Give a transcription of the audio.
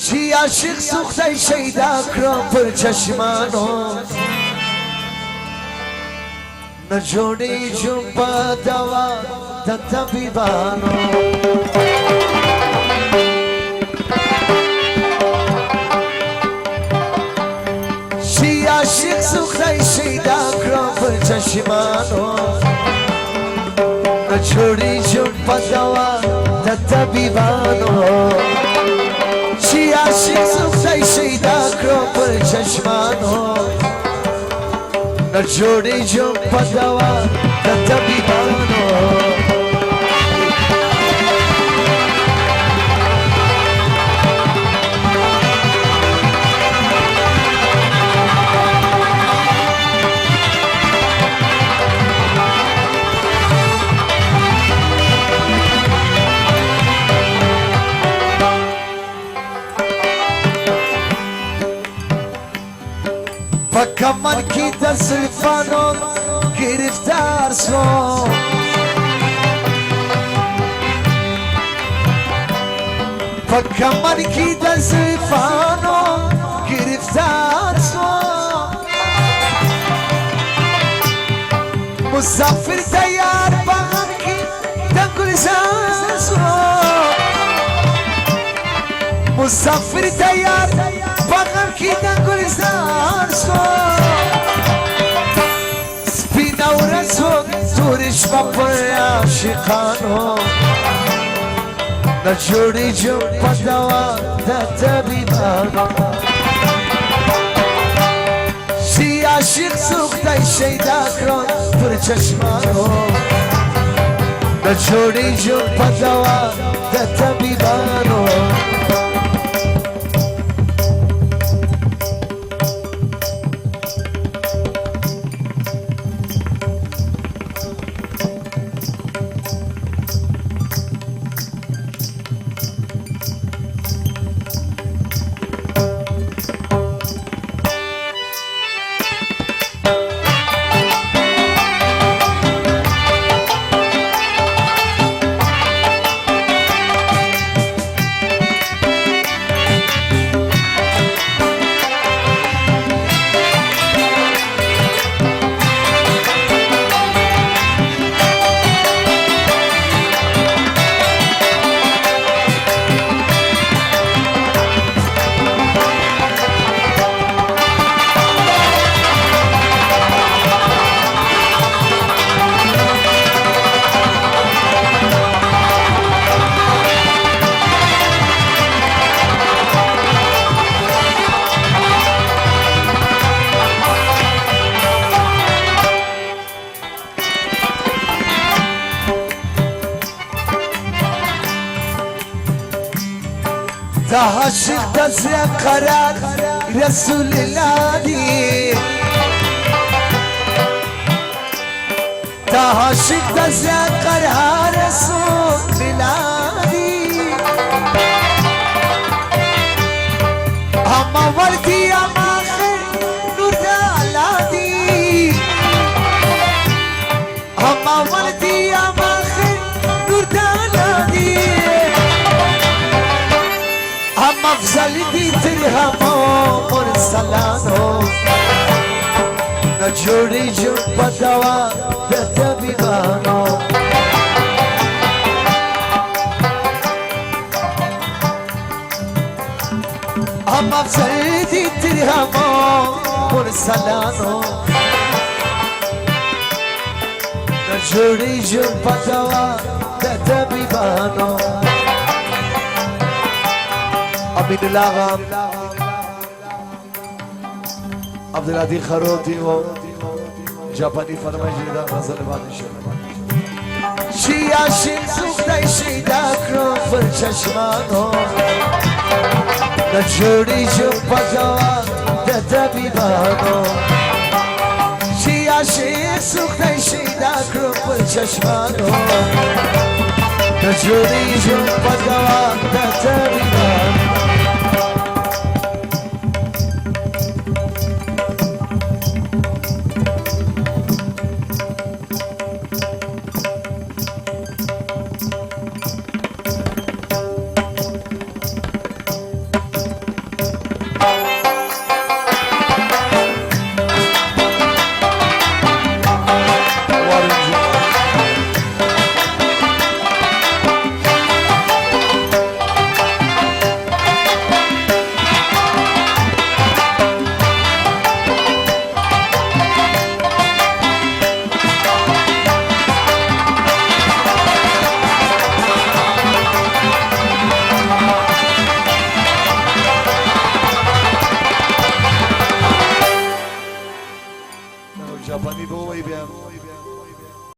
چی عاشق سوخته شیدا کرم پر چشمانو نجوڑی جنبا دوا دا طبیبانو چی عاشق سوخته شیدا کرم پر چشمانو نجوڑی جنبا دوا دا طبیبانو چی عاشق سوخته شیدا کرم پر چشمانو نجوڑی جنبا دوا دا طبیبانو کمر کی در زلفانو گرفتار شو کمر کی در زلفانو گرفتار شو مسافر تیار بغم کی در گلزار شو مسافر تیار بغم کی در گلزار شو تورش با پر عاشقانو نجوڑی جنبا دوا دا طبیبانو چی عاشق سوخته شیدا کرم پر چشمانو نجوڑی جنبا دوا دا طبیبانو دا عاشق دا زیاد قرار رسول الله دی دا عاشق دا زیاد قرار رسول الله دی اما وردی اما خیر نور دا اللہ دی اما وردی اما خیر نور دا اللہ دی افضل دی ترهمو مرسلانو نجوڑی جنبا دوا دا طبیبانو افضل دی ترهمو مرسلانو نجوڑی جنبا دوا دا طبیبانو امین الله آقا عبدالعدی خروتی و جاپانی فرمایش دیدن غزل بعدش چی عاشق سوخته شیدا کرم پر چشمانو نجوڑی جنبا دوا دا طبیبانو چی عاشق سوخته شیدا کرم پر چشمانو نجوڑی جنبا